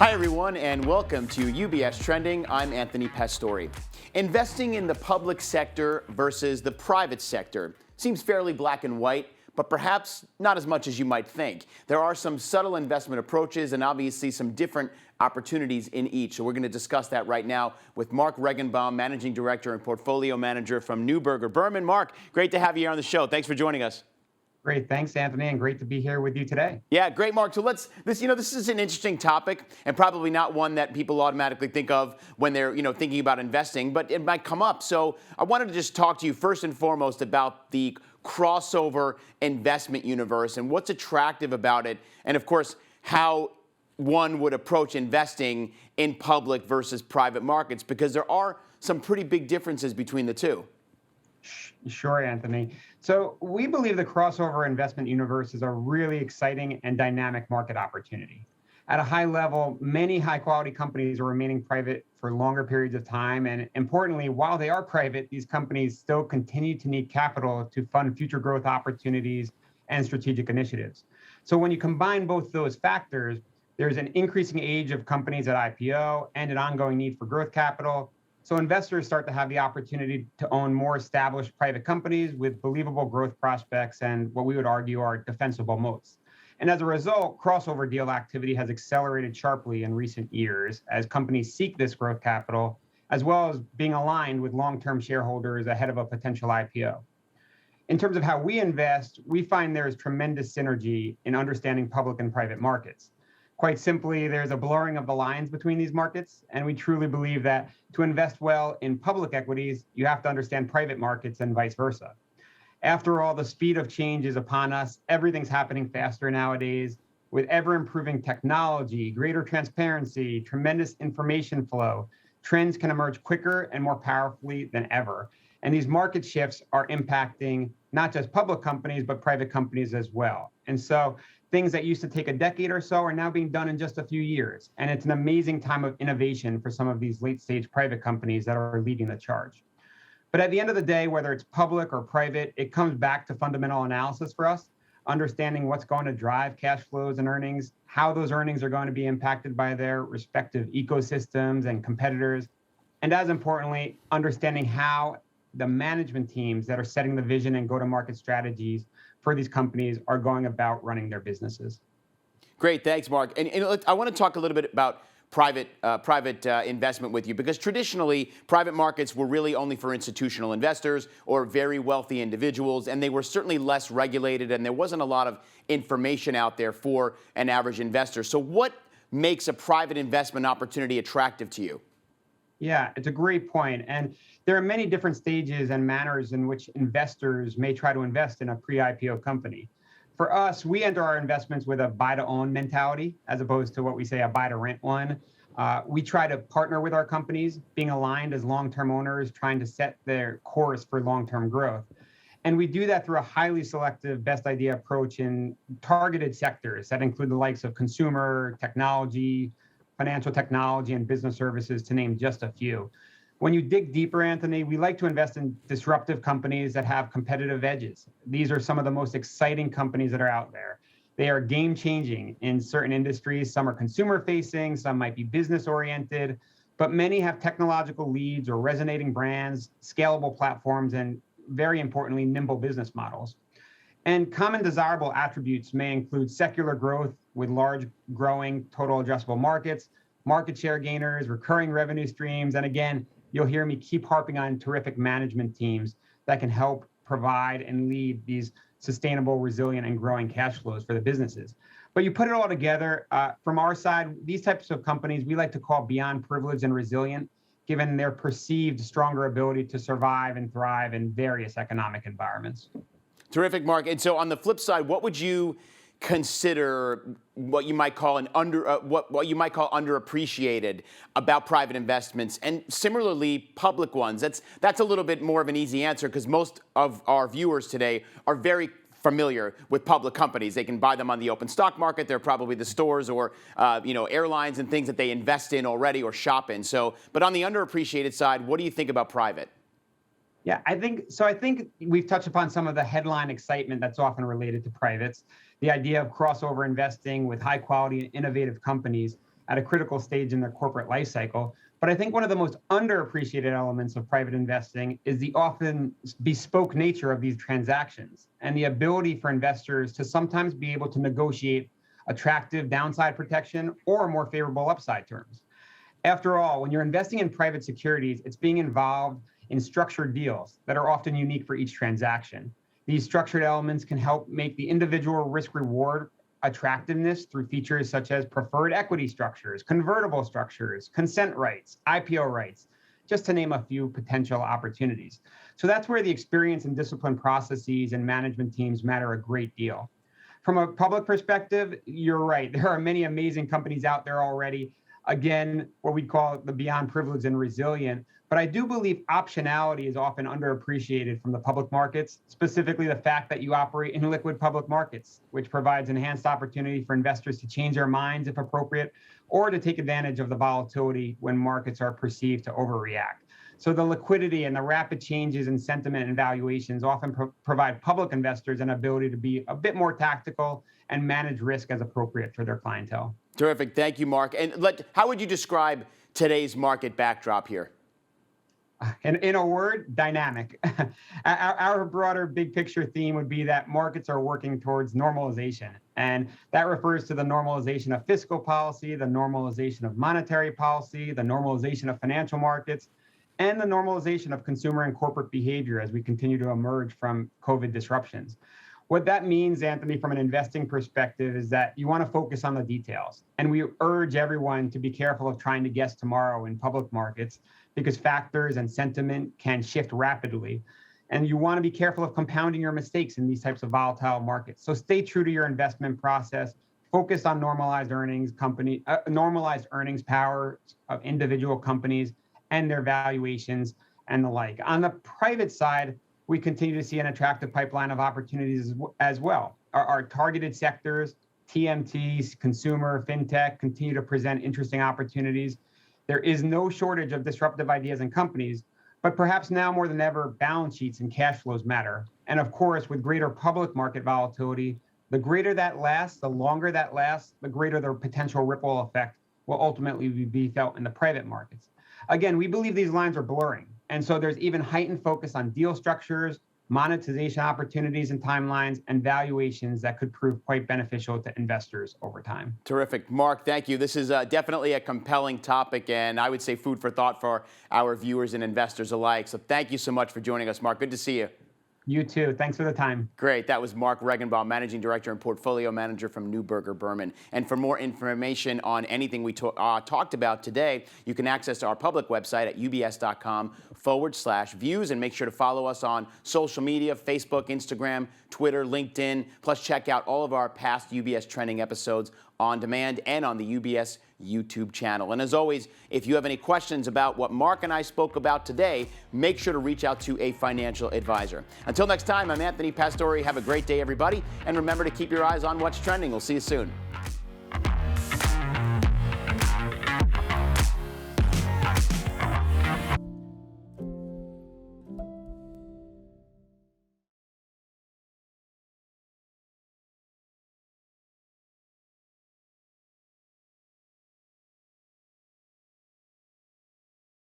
Hi, everyone, and welcome to UBS Trending. I'm Anthony Pastore. Investing in the public sector versus the private sector seems fairly black and white, but perhaps not as much as you might think. There are some subtle investment approaches and obviously some different opportunities in each. So we're going to discuss that right now with Mark Regenbaum, Managing Director and Portfolio Manager from Neuberger Berman. Mark, great to have you here on the show. Thanks for joining us. Great. Thanks, Anthony, and great to be here with you today. Yeah, great, Mark. So this is an interesting topic and probably not one that people automatically think of when they're, thinking about investing, but it might come up. So I wanted to just talk to you first and foremost about the crossover investment universe and what's attractive about it. And of course, how one would approach investing in public versus private markets, because there are some pretty big differences between the two. Sure, Anthony. So we believe the crossover investment universe is a really exciting and dynamic market opportunity. At a high level, many high-quality companies are remaining private for longer periods of time. And importantly, while they are private, these companies still continue to need capital to fund future growth opportunities and strategic initiatives. So when you combine both those factors, there's an increasing age of companies at IPO and an ongoing need for growth capital. So investors start to have the opportunity to own more established private companies with believable growth prospects and what we would argue are defensible moats. And as a result, crossover deal activity has accelerated sharply in recent years as companies seek this growth capital, as well as being aligned with long-term shareholders ahead of a potential IPO. In terms of how we invest, we find there is tremendous synergy in understanding public and private markets. Quite simply, there's a blurring of the lines between these markets, and we truly believe that to invest well in public equities, you have to understand private markets and vice versa. After all, the speed of change is upon us. Everything's happening faster nowadays with ever-improving technology, greater transparency, tremendous information flow. Trends can emerge quicker and more powerfully than ever. And these market shifts are impacting not just public companies, but private companies as well. And so things that used to take a decade or so are now being done in just a few years. And it's an amazing time of innovation for some of these late-stage private companies that are leading the charge. But at the end of the day, whether it's public or private, it comes back to fundamental analysis for us, understanding what's going to drive cash flows and earnings, how those earnings are going to be impacted by their respective ecosystems and competitors, and as importantly, understanding how the management teams that are setting the vision and go-to-market strategies for these companies are going about running their businesses. Great, thanks, Mark. And I want to talk a little bit about private investment with you, because traditionally, private markets were really only for institutional investors or very wealthy individuals, and they were certainly less regulated, and there wasn't a lot of information out there for an average investor. So what makes a private investment opportunity attractive to you? Yeah, it's a great point. And there are many different stages and manners in which investors may try to invest in a pre-IPO company. For us, we enter our investments with a buy-to-own mentality, as opposed to what we say a buy-to-rent one. We try to partner with our companies, being aligned as long-term owners, trying to set their course for long-term growth. And we do that through a highly selective best idea approach in targeted sectors that include the likes of consumer, technology, financial technology, and business services, to name just a few. When you dig deeper, Anthony, we like to invest in disruptive companies that have competitive edges. These are some of the most exciting companies that are out there. They are game-changing in certain industries. Some are consumer-facing, some might be business-oriented, but many have technological leads or resonating brands, scalable platforms, and very importantly, nimble business models. And common desirable attributes may include secular growth with large growing total addressable markets, market share gainers, recurring revenue streams, and again, you'll hear me keep harping on terrific management teams that can help provide and lead these sustainable, resilient, and growing cash flows for the businesses. But you put it all together, from our side, these types of companies we like to call beyond privileged and resilient, given their perceived stronger ability to survive and thrive in various economic environments. Terrific, Mark. And so on the flip side, what would you consider what you might call underappreciated about private investments, and similarly public ones? That's a little bit more of an easy answer, because most of our viewers today are very familiar with public companies. They can buy them on the open stock market. They're probably the stores or airlines and things that they invest in already or shop in. So, but on the underappreciated side, what do you think about private? Yeah, I think we've touched upon some of the headline excitement that's often related to privates. The idea of crossover investing with high quality and innovative companies at a critical stage in their corporate life cycle. But I think one of the most underappreciated elements of private investing is the often bespoke nature of these transactions and the ability for investors to sometimes be able to negotiate attractive downside protection or more favorable upside terms. After all, when you're investing in private securities, it's being involved in structured deals that are often unique for each transaction. These structured elements can help make the individual risk reward attractiveness through features such as preferred equity structures, convertible structures, consent rights, IPO rights, just to name a few potential opportunities. So that's where the experience and discipline processes and management teams matter a great deal. From a public perspective, you're right. There are many amazing companies out there already. Again, what we call the beyond privileged and resilient. But I do believe optionality is often underappreciated from the public markets, specifically the fact that you operate in liquid public markets, which provides enhanced opportunity for investors to change their minds if appropriate, or to take advantage of the volatility when markets are perceived to overreact. So the liquidity and the rapid changes in sentiment and valuations often provide public investors an ability to be a bit more tactical and manage risk as appropriate for their clientele. Terrific. Thank you, Mark. And how would you describe today's market backdrop here? In a word, dynamic. Our broader big picture theme would be that markets are working towards normalization. And that refers to the normalization of fiscal policy, the normalization of monetary policy, the normalization of financial markets, and the normalization of consumer and corporate behavior as we continue to emerge from COVID disruptions. What that means, Anthony, from an investing perspective, is that you want to focus on the details. And we urge everyone to be careful of trying to guess tomorrow in public markets because factors and sentiment can shift rapidly. And you want to be careful of compounding your mistakes in these types of volatile markets. So stay true to your investment process. Focus on normalized earnings power of individual companies and their valuations and the like. On the private side, we continue to see an attractive pipeline of opportunities as well. Our targeted sectors, TMTs, consumer, fintech, continue to present interesting opportunities. There is no shortage of disruptive ideas and companies, but perhaps now more than ever, balance sheets and cash flows matter. And of course, with greater public market volatility, the greater that lasts, the longer that lasts, the greater the potential ripple effect will ultimately be felt in the private markets. Again, we believe these lines are blurring. And so there's even heightened focus on deal structures, monetization opportunities and timelines, and valuations that could prove quite beneficial to investors over time. Terrific. Mark, thank you. This is definitely a compelling topic, and I would say food for thought for our viewers and investors alike. So thank you so much for joining us, Mark. Good to see you. You too. Thanks for the time. Great. That was Mark Regenbaum, Managing Director and Portfolio Manager from Neuberger Berman. And for more information on anything we talked about today, you can access our public website at ubs.com/views. And make sure to follow us on social media, Facebook, Instagram, Twitter, LinkedIn. Plus, check out all of our past UBS Trending episodes on demand and on the UBS YouTube channel. And as always, if you have any questions about what Mark and I spoke about today, make sure to reach out to a financial advisor. Until next time, I'm Anthony Pastore. Have a great day, everybody. And remember to keep your eyes on what's trending. We'll see you soon.